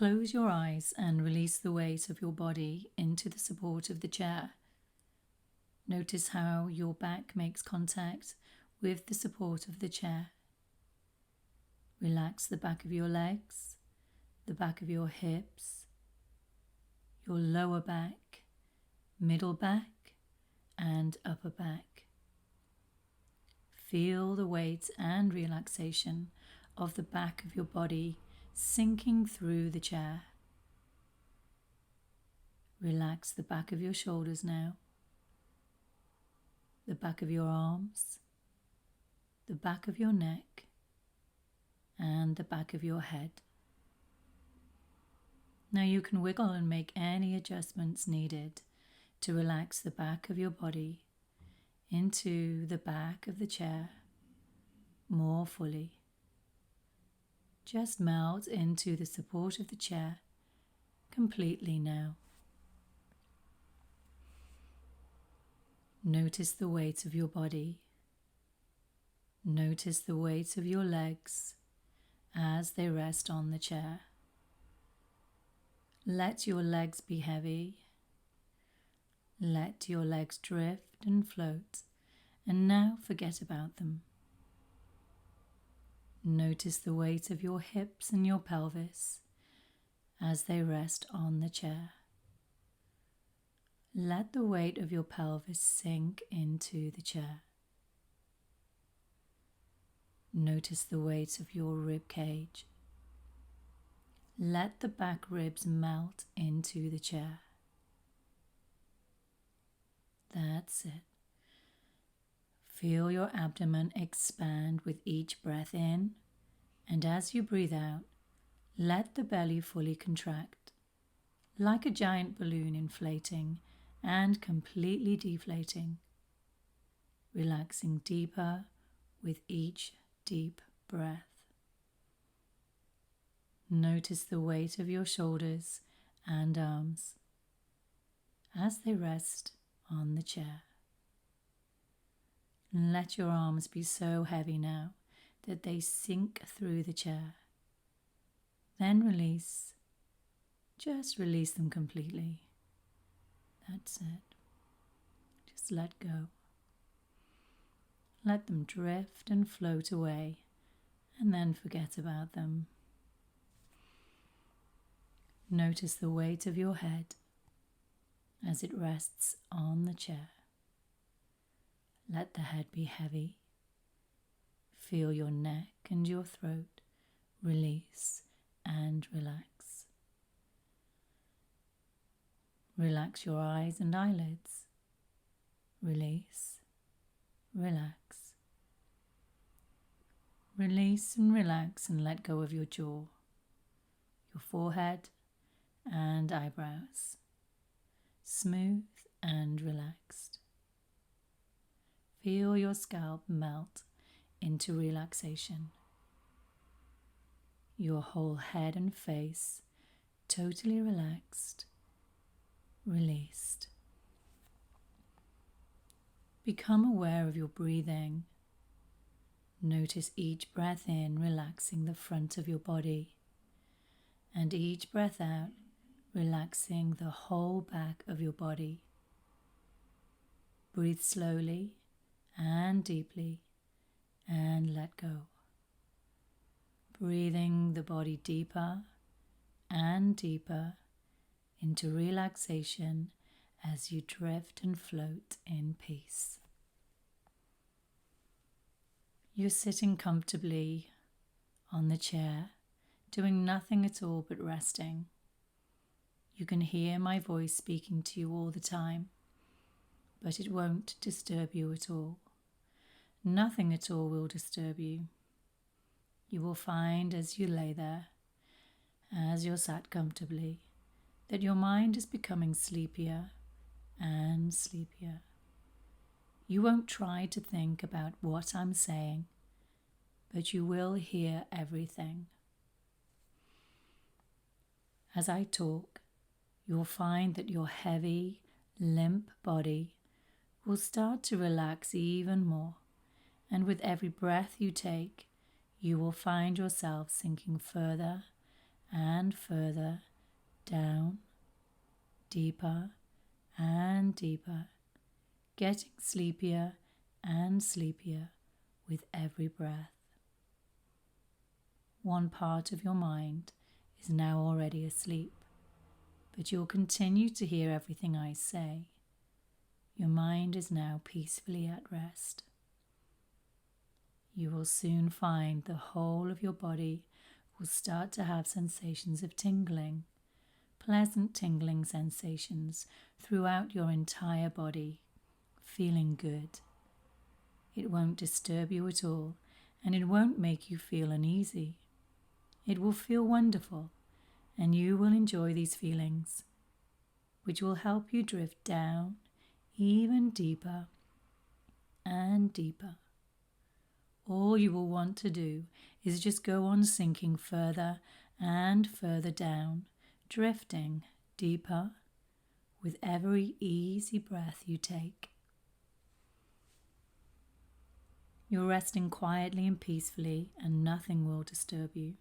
Close your eyes and release the weight of your body into the support of the chair. Notice how your back makes contact with the support of the chair. Relax the back of your legs, the back of your hips, your lower back, middle back, and upper back. Feel the weight and relaxation of the back of your body sinking through the chair. Relax the back of your shoulders now, the back of your arms, the back of your neck, and the back of your head. Now you can wiggle and make any adjustments needed to relax the back of your body into the back of the chair more fully. Just melt into the support of the chair completely now. Notice the weight of your body. Notice the weight of your legs as they rest on the chair. Let your legs be heavy. Let your legs drift and float, and now forget about them. Notice the weight of your hips and your pelvis as they rest on the chair. Let the weight of your pelvis sink into the chair. Notice the weight of your rib cage. Let the back ribs melt into the chair. That's it. Feel your abdomen expand with each breath in, and as you breathe out, let the belly fully contract, like a giant balloon inflating and completely deflating, relaxing deeper with each deep breath. Notice the weight of your shoulders and arms as they rest on the chair. Let your arms be so heavy now that they sink through the chair. Then release. Just release them completely. That's it. Just let go. Let them drift and float away, and then forget about them. Notice the weight of your head as it rests on the chair. Let the head be heavy. Feel your neck and your throat release and relax. Relax your eyes and eyelids. Release, relax. Release and relax and let go of your jaw, your forehead and eyebrows. Smooth and relaxed. Feel your scalp melt into relaxation. Your whole head and face totally relaxed, released. Become aware of your breathing. Notice each breath in relaxing the front of your body, and each breath out relaxing the whole back of your body. Breathe slowly and deeply and let go. Breathing the body deeper and deeper into relaxation as you drift and float in peace. You're sitting comfortably on the chair, doing nothing at all but resting. You can hear my voice speaking to you all the time, but it won't disturb you at all. Nothing at all will disturb you. You will find as you lay there, as you're sat comfortably, that your mind is becoming sleepier and sleepier. You won't try to think about what I'm saying, but you will hear everything. As I talk, you'll find that your heavy, limp body will start to relax even more, and with every breath you take, you will find yourself sinking further and and further down, deeper and deeper, getting sleepier and sleepier with every breath. One part of your mind is now already asleep, but you'll continue to hear everything I say. Your mind is now peacefully at rest. You will soon find the whole of your body will start to have sensations of tingling, pleasant tingling sensations throughout your entire body, feeling good. It won't disturb you at all, and it won't make you feel uneasy. It will feel wonderful, and you will enjoy these feelings, which will help you drift down even deeper and deeper. All you will want to do is just go on sinking further and further down, drifting deeper with every easy breath you take. You're resting quietly and peacefully, and nothing will disturb you.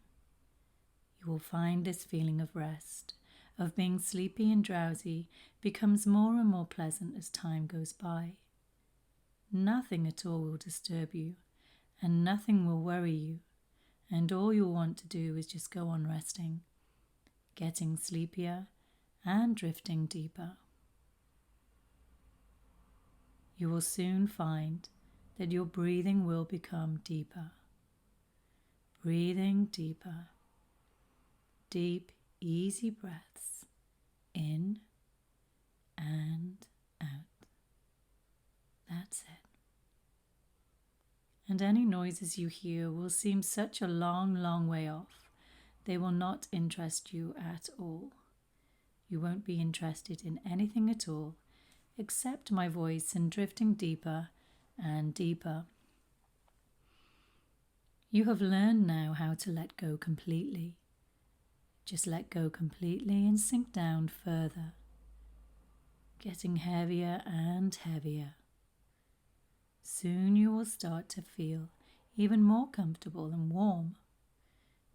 You will find this feeling of rest, of being sleepy and drowsy, becomes more and more pleasant as time goes by. Nothing at all will disturb you, and nothing will worry you, and all you'll want to do is just go on resting, getting sleepier and drifting deeper. You will soon find that your breathing will become deeper. Breathing deeper. Deep, easy breaths in and out. That's it. And any noises you hear will seem such a long, long way off. They will not interest you at all. You won't be interested in anything at all except my voice and drifting deeper and deeper. You have learned now how to let go completely. Just let go completely and sink down further, getting heavier and heavier. Soon you will start to feel even more comfortable and warm,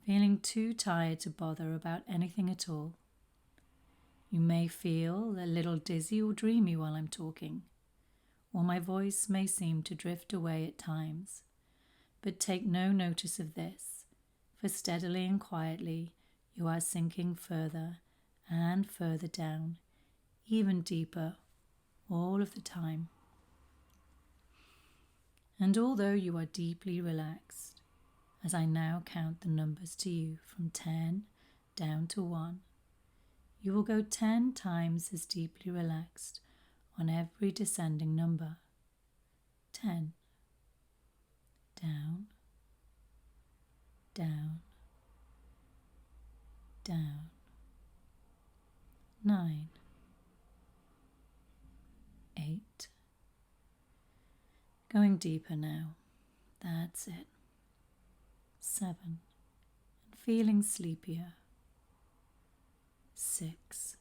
feeling too tired to bother about anything at all. You may feel a little dizzy or dreamy while I'm talking, or my voice may seem to drift away at times, but take no notice of this, for steadily and quietly you are sinking further and further down, even deeper, all of the time. And although you are deeply relaxed, as I now count the numbers to you from 10 down to 1, you will go 10 times as deeply relaxed on every descending number. 10. Down, down, down. 9. 8. Going deeper now. That's it. 7. And feeling sleepier. 6.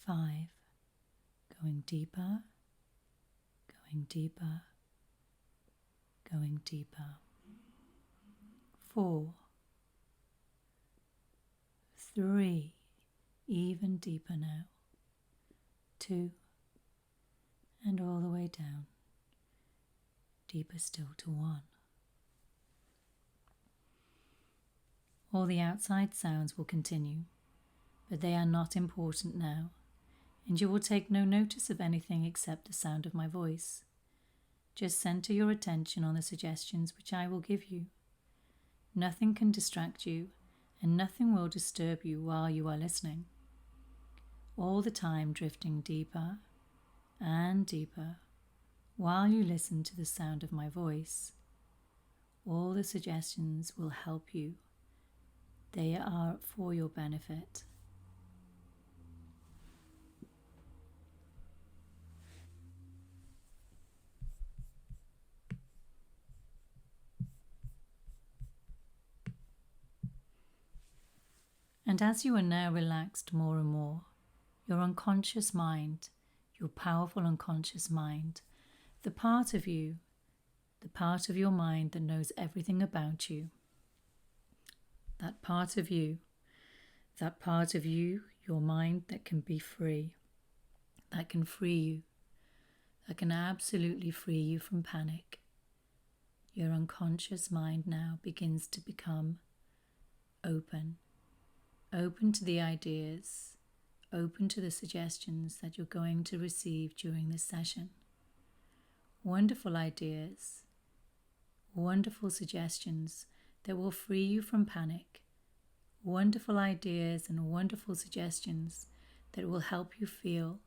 5. Going deeper, going deeper, going deeper. 4. 3. Even deeper now. 2. And all the way down, deeper still to 1. All the outside sounds will continue, but they are not important now, and you will take no notice of anything except the sound of my voice. Just center your attention on the suggestions which I will give you. Nothing can distract you, and nothing will disturb you while you are listening. All the time drifting deeper and deeper while you listen to the sound of my voice. All the suggestions will help you. They are for your benefit. And as you are now relaxed more and more, your unconscious mind, your powerful unconscious mind, the part of you, the part of your mind that knows everything about you, that part of you, your mind that can be free, that can free you, that can absolutely free you from panic. Your unconscious mind now begins to become open to the ideas, open to the suggestions that you're going to receive during this session. Wonderful ideas, wonderful suggestions that will free you from panic. Wonderful ideas and wonderful suggestions that will help you feel,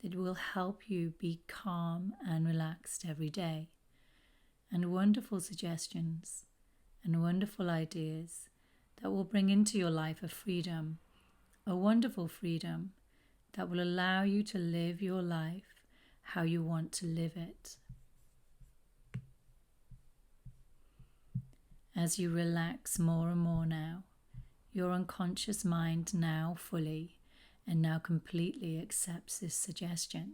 that will help you be calm and relaxed every day. And wonderful suggestions and wonderful ideas that will bring into your life a freedom, a wonderful freedom that will allow you to live your life how you want to live it. As you relax more and more now, your unconscious mind now fully and now completely accepts this suggestion.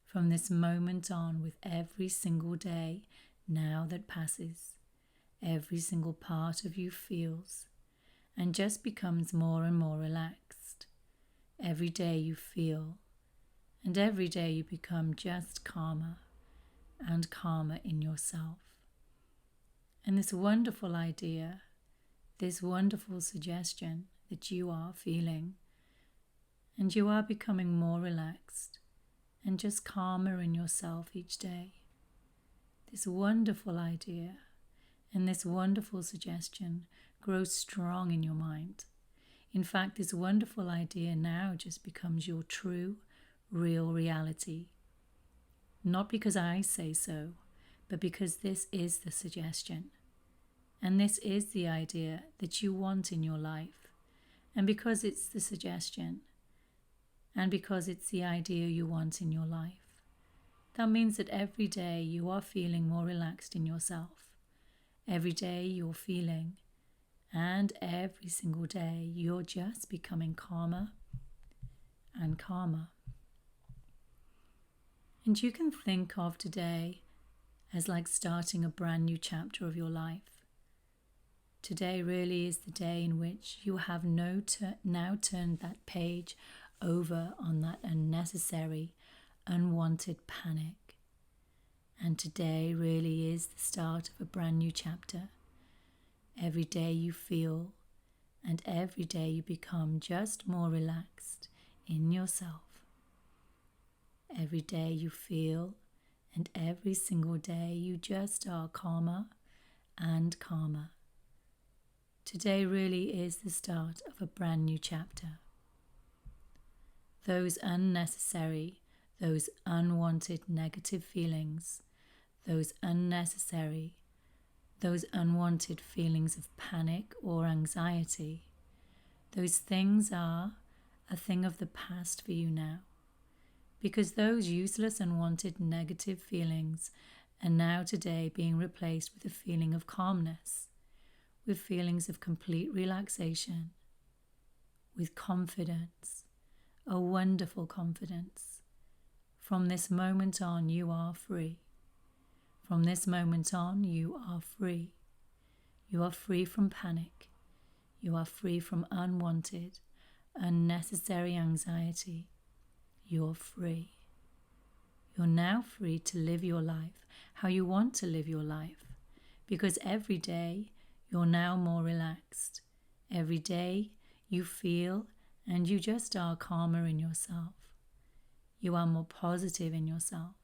From this moment on, with every single day now that passes, every single part of you feels and just becomes more and more relaxed. Every day you feel, and every day you become just calmer and calmer in yourself. And this wonderful idea, this wonderful suggestion that you are feeling, and you are becoming more relaxed and just calmer in yourself each day. This wonderful idea and this wonderful suggestion grows strong in your mind. In fact, this wonderful idea now just becomes your true, real reality. Not because I say so, but because this is the suggestion. And this is the idea that you want in your life. And because it's the suggestion, and because it's the idea you want in your life, that means that every day you are feeling more relaxed in yourself. Every day you're feeling, and every single day you're just becoming calmer and calmer. And you can think of today as like starting a brand new chapter of your life. Today really is the day in which you have now turned that page over on that unnecessary, unwanted panic. And today really is the start of a brand new chapter. Every day you feel, and every day you become just more relaxed in yourself. Every day you feel, and every single day you just are calmer and calmer. Today really is the start of a brand new chapter. Those unnecessary, those unwanted negative feelings, those unnecessary, those unwanted feelings of panic or anxiety, those things are a thing of the past for you now. Because those useless, unwanted, negative feelings are now today being replaced with a feeling of calmness, with feelings of complete relaxation, with confidence, a wonderful confidence. From this moment on, you are free. From this moment on, you are free. You are free from panic. You are free from unwanted, unnecessary anxiety. You're free. You're now free to live your life how you want to live your life, because every day you're now more relaxed. Every day you feel and you just are calmer in yourself. You are more positive in yourself,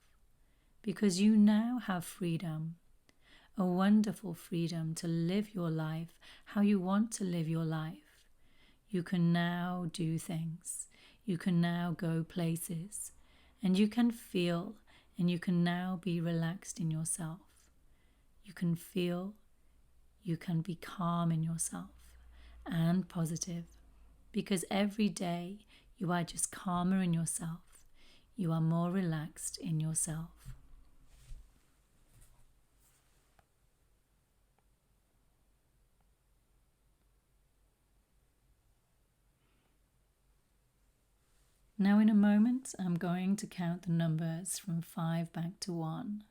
because you now have freedom, a wonderful freedom to live your life how you want to live your life. You can now do things. You can now go places, and you can feel, and you can now be relaxed in yourself. You can feel, you can be calm in yourself and positive, because every day you are just calmer in yourself. You are more relaxed in yourself. Now in a moment, I'm going to count the numbers from 5 back to 1.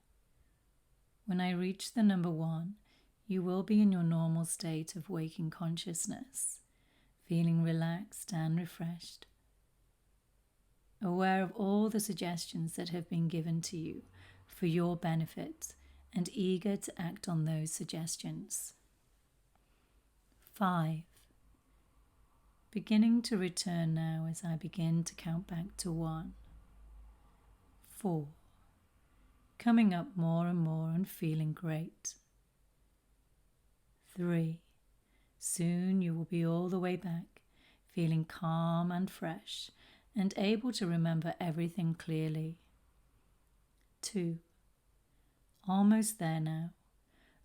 When I reach the number 1, you will be in your normal state of waking consciousness, feeling relaxed and refreshed, aware of all the suggestions that have been given to you for your benefit and eager to act on those suggestions. 5. Beginning to return now as I begin to count back to 1. 4. Coming up more and more and feeling great. 3. Soon you will be all the way back, feeling calm and fresh and able to remember everything clearly. 2. Almost there now,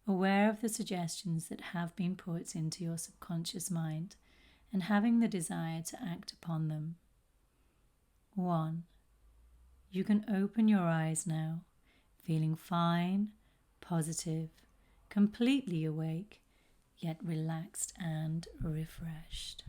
aware of the suggestions that have been put into your subconscious mind and having the desire to act upon them. 1. You can open your eyes now, feeling fine, positive, completely awake, yet relaxed and refreshed.